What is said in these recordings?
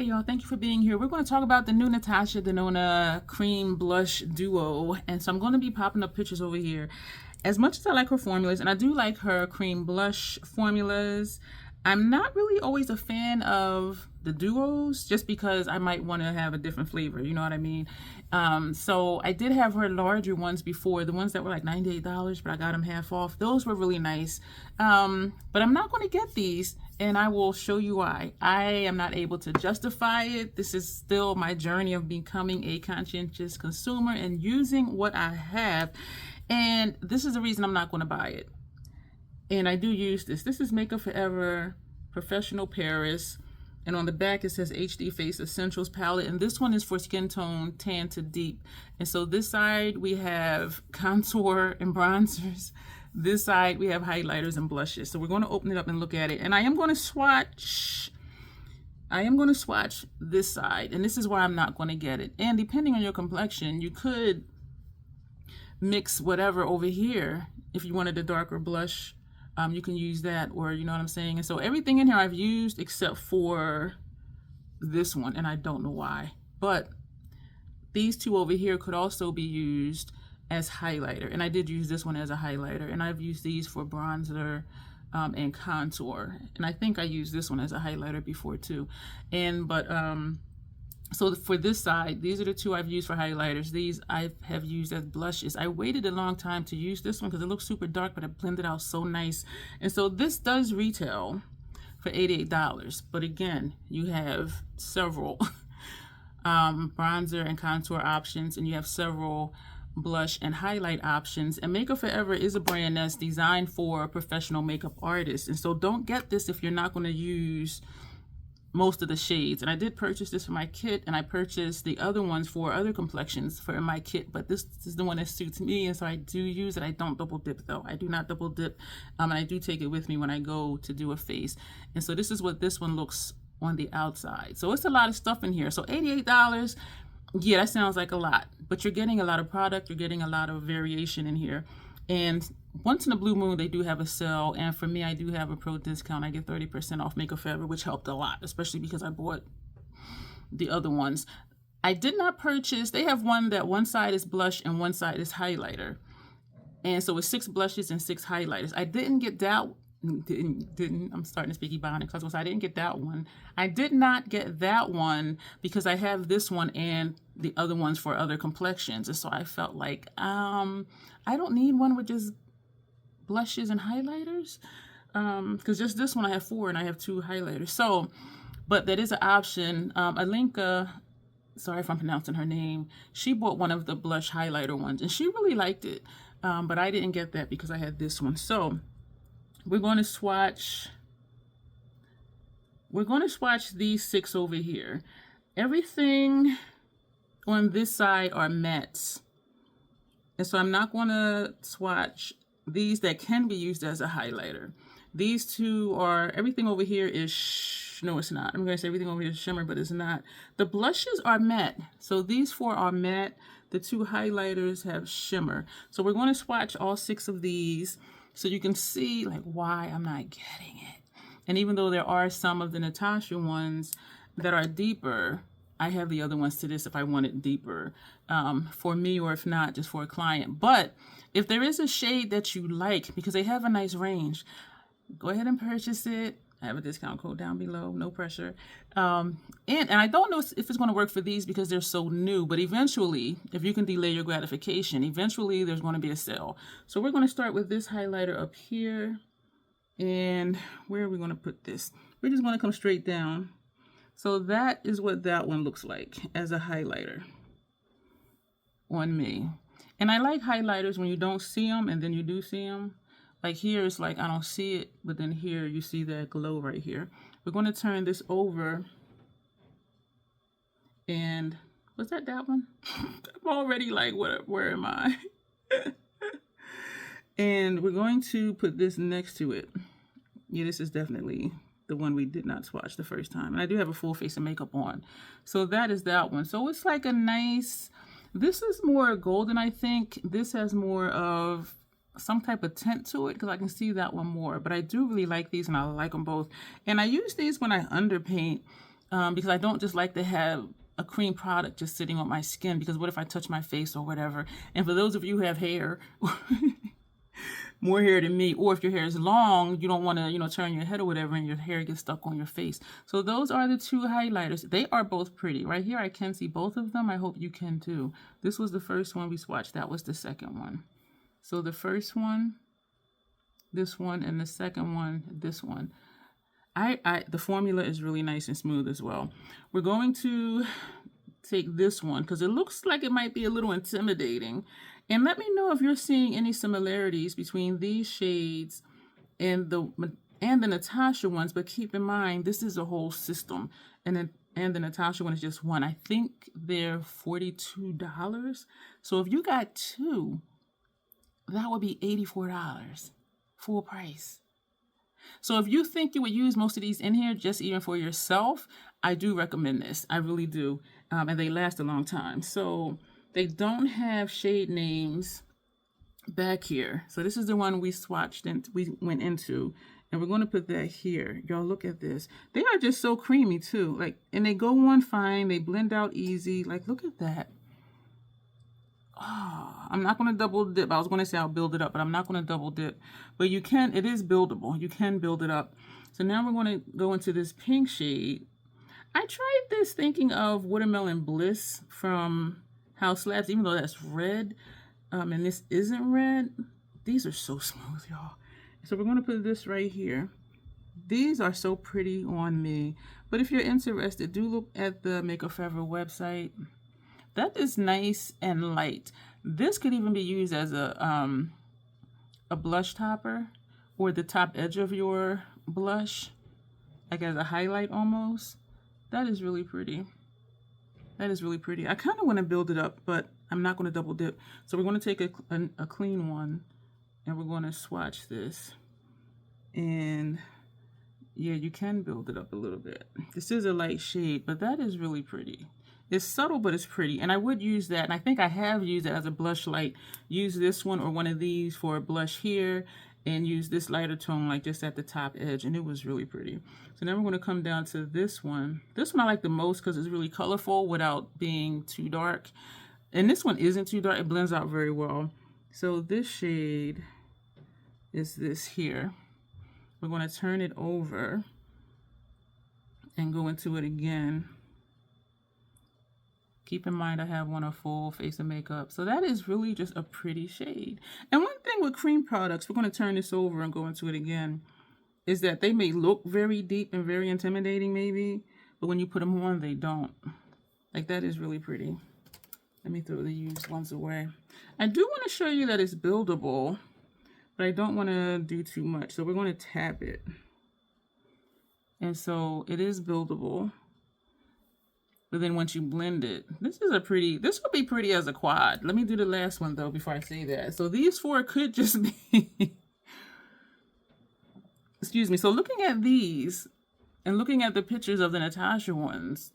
Hey y'all, thank you for being here. We're going to talk about the new Natasha Denona Cream Blush Duo. And so I'm going to be popping up pictures over here. As much as I like her formulas, and I do like her cream blush formulas, I'm not really always a fan of the duos just because I might want to have a different flavor, you know what I mean? So I did have her larger ones before, the ones that were like $98, but I got them half off. Those were really nice. But I'm not going to get these, and I will show you why. I am not able to justify it. This is still my journey of becoming a conscientious consumer and using what I have. And this is the reason I'm not going to buy it. And I do use this. This is Makeup Forever Professional Paris. And on the back it says HD Face Essentials Palette. And this one is for skin tone tan to deep. And so this side we have contour and bronzers. This side we have highlighters and blushes. So we're going to open it up and look at it. And I am going to swatch this side. And this is why I'm not going to get it. And depending on your complexion, you could mix whatever over here. If you wanted a darker blush, you can use that, or you know what I'm saying. And so everything in here I've used except for this one, and I don't know why. But these two over here could also be used as highlighter, and I did use this one as a highlighter, and I've used these for bronzer and contour, and I think I used this one as a highlighter before too. So for this side, these are the two I've used for highlighters. These I have used as blushes. I waited a long time to use this one because it looks super dark, but it blended out so nice. And so this does retail for $88. But again, you have several bronzer and contour options, and you have several blush and highlight options. And Makeup Forever is a brand that's designed for professional makeup artists. And so don't get this if you're not going to use most of the shades. And I did purchase this for my kit, and I purchased the other ones for other complexions for my kit, but this is the one that suits me, and so I do use it. I don't double dip though. I do not double dip, and I do take it with me when I go to do a face. And so this is what this one looks on the outside. So it's a lot of stuff in here. So $88, yeah, that sounds like a lot, but you're getting a lot of product, you're getting a lot of variation in here. And once in a blue moon, they do have a sale. And for me, I do have a pro discount. I get 30% off Makeup Forever, which helped a lot, especially because I bought the other ones. I did not purchase, they have one that one side is blush and one side is highlighter. And so it's 6 blushes and 6 highlighters. I didn't get that, I'm starting to speak Ebonics. I didn't get that one. I did not get that one because I have this one and the other ones for other complexions. And so I felt like, I don't need one with just blushes and highlighters, because just this one I have 4 and I have 2 highlighters. So, but that is an option. Alinka, sorry if I'm pronouncing her name, she bought one of the blush highlighter ones and she really liked it, but I didn't get that because I had this one. So we're going to swatch these 6 over here. Everything on this side are mattes, and so I'm not going to swatch these that can be used as a highlighter. These two are, everything over here is, no it's not. I'm going to say everything over here is shimmer, but it's not. The blushes are matte. So these 4 are matte. The 2 highlighters have shimmer. So we're going to swatch all 6 of these so you can see like why I'm not getting it. And even though there are some of the Natasha ones that are deeper, I have the other ones to this if I want it deeper for me, or if not, just for a client. But if there is a shade that you like, because they have a nice range, go ahead and purchase it. I have a discount code down below, no pressure. And I don't know if it's going to work for these because they're so new, but eventually, if you can delay your gratification, eventually there's going to be a sale. So we're going to start with this highlighter up here. And where are we going to put this? We're just going to come straight down. So that is what that one looks like as a highlighter on me. And I like highlighters when you don't see them and then you do see them. Like here, it's like I don't see it, but then here you see that glow right here. We're going to turn this over. And was that one? I'm already like, where am I? And we're going to put this next to it. Yeah, this is definitely the one we did not swatch the first time. And I do have a full face of makeup on. So that is that one. So it's like a nice, this is more golden, I think. This has more of some type of tint to it because I can see that one more. But I do really like these and I like them both. And I use these when I underpaint. because I don't just like to have a cream product just sitting on my skin, because what if I touch my face or whatever? And for those of you who have hair, more hair than me, or if your hair is long, you don't want to, you know, turn your head or whatever and your hair gets stuck on your face. So those are the two highlighters. They are both pretty. Right here I can see both of them. I hope you can too. This was the first one we swatched. That was the second one. So the first one, this one, and the second one, this one. The formula is really nice and smooth as well. We're going to take this one because it looks like it might be a little intimidating. And let me know if you're seeing any similarities between these shades and the Natasha ones. But keep in mind, this is a whole system, and the Natasha one is just one. I think they're $42. So if you got two, that would be $84, full price. So if you think you would use most of these in here just even for yourself, I do recommend this. I really do. And they last a long time. So they don't have shade names back here. So this is the one we swatched and we went into. And we're going to put that here. Y'all look at this. They are just so creamy too. Like, and they go on fine. They blend out easy. Like, look at that. Oh, I'm not going to double dip. I was going to say I'll build it up, but I'm not going to double dip. But you can, it is buildable. You can build it up. So now we're going to go into this pink shade. I tried this thinking of Watermelon Bliss from House Labs, even though that's red. And this isn't red. These are so smooth, y'all. So we're going to put this right here. These are so pretty on me. But if you're interested, do look at the Makeup Forever website. That is nice and light. This could even be used as a blush topper, or the top edge of your blush, like as a highlight almost. That is really pretty. That is really pretty. I kind of want to build it up, but I'm not going to double dip. So we're going to take a clean one, and we're going to swatch this. And yeah, you can build it up a little bit. This is a light shade, but that is really pretty. It's subtle, but it's pretty. And I would use that, and I think I have used it as a blush light. Use this one or one of these for a blush here, and use this lighter tone like just at the top edge, and it was really pretty. So now we're going to come down to this one. This one I like the most because it's really colorful without being too dark. And this one isn't too dark. It blends out very well. So this shade is this here. We're going to turn it over and go into it again. Keep in mind I have on a full face of makeup. So that is really just a pretty shade. And one thing with cream products, we're going to turn this over and go into it again, is that they may look very deep and very intimidating maybe, but when you put them on, they don't. Like, that is really pretty. Let me throw the used ones away. I do want to show you that it's buildable, but I don't want to do too much. So we're going to tap it. And so it is buildable. But then once you blend it, this would be pretty as a quad. Let me do the last one though before I say that. So these four could just be, excuse me. So looking at these and looking at the pictures of the Natasha ones,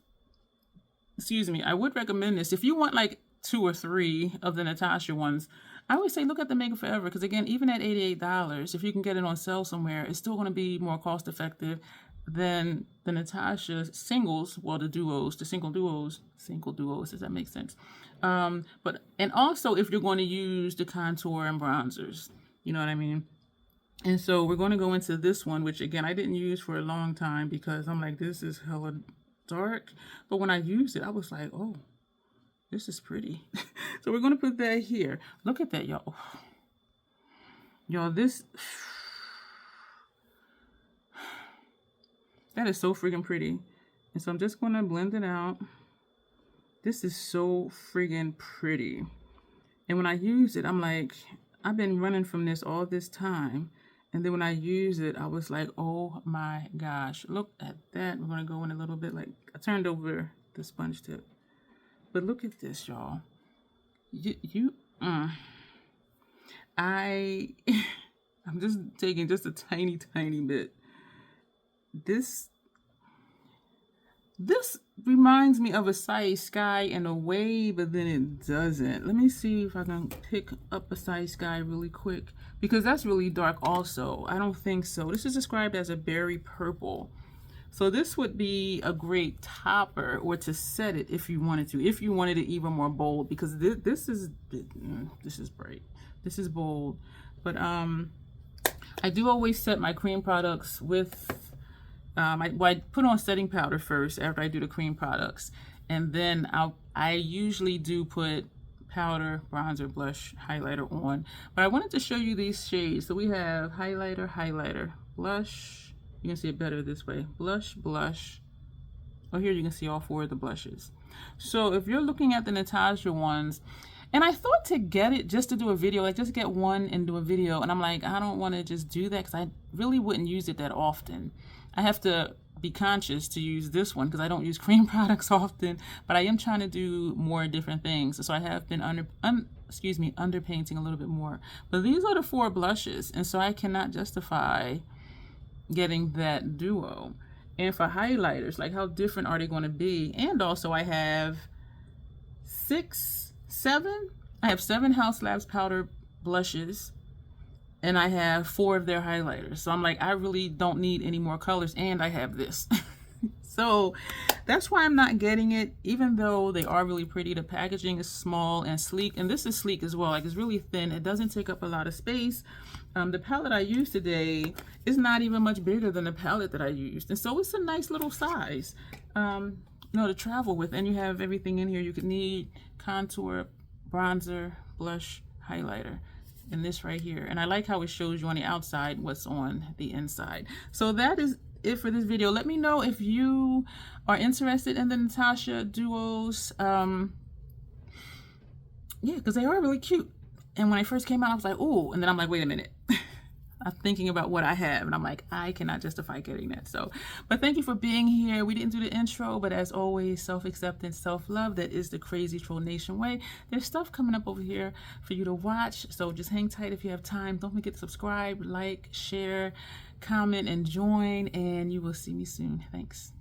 excuse me, I would recommend this. If you want like 2 or 3 of the Natasha ones, I always say look at the Makeup Forever, because again, even at $88, if you can get it on sale somewhere, it's still going to be more cost effective than the Natasha singles, well, the duos, the single duos, does that make sense? And also if you're going to use the contour and bronzers, you know what I mean? And so we're going to go into this one, which again, I didn't use for a long time because I'm like, this is hella dark. But when I used it, I was like, oh, this is pretty. So we're going to put that here. Look at that, y'all. Y'all, this... That is so freaking pretty. And so I'm just going to blend it out. This is so freaking pretty. And when I use it, I'm like, I've been running from this all this time. And then when I use it, I was like, oh my gosh, look at that. We're going to go in a little bit, like I turned over the sponge tip. But look at this, y'all. I'm just taking just a tiny bit. This reminds me of a Size Sky in a way, but then it doesn't. Let me see if I can pick up a Size Sky really quick, because that's really dark also. I don't think so. This is described as a berry purple, So this would be a great topper or to set it if you wanted to, if you wanted it even more bold, because this is bright, this is bold. But I do always set my cream products with I put on setting powder first after I do the cream products, and then I usually do put powder, bronzer, blush, highlighter on. But I wanted to show you these shades. So we have highlighter, highlighter, blush. You can see it better this way. Blush, blush. Oh, here you can see all 4 of the blushes. So if you're looking at the Natasha ones, and I thought to get it just to do a video, like just get one and do a video, and I'm like, I don't want to just do that because I really wouldn't use it that often. I have to be conscious to use this one because I don't use cream products often, but I am trying to do more different things. So I have been underpainting a little bit more. But these are the 4 blushes, and so I cannot justify getting that duo. And for highlighters, like how different are they going to be? And also I have 7 House Labs powder blushes, and I have 4 of their highlighters. So I'm like, I really don't need any more colors, and I have this. So that's why I'm not getting it, even though they are really pretty. The packaging is small and sleek, and this is sleek as well. Like, it's really thin. It doesn't take up a lot of space. The palette I used today is not even much bigger than the palette that I used, and so it's a nice little size, to travel with. And you have everything in here you could need: contour, bronzer, blush, highlighter, and this right here. And I like how it shows you on the outside what's on the inside. So that is it for this video. Let me know if you are interested in the Natasha duos. Yeah, because they are really cute. And when I first came out, I was like, ooh, and then I'm like, wait a minute. I'm thinking about what I have, and I'm like, I cannot justify getting that. So, but thank you for being here. We didn't do the intro, but as always, self-acceptance, self-love, that is the Crazy Troll Nation way. There's stuff coming up over here for you to watch, so just hang tight if you have time. Don't forget to subscribe, like, share, comment, and join, and you will see me soon. Thanks.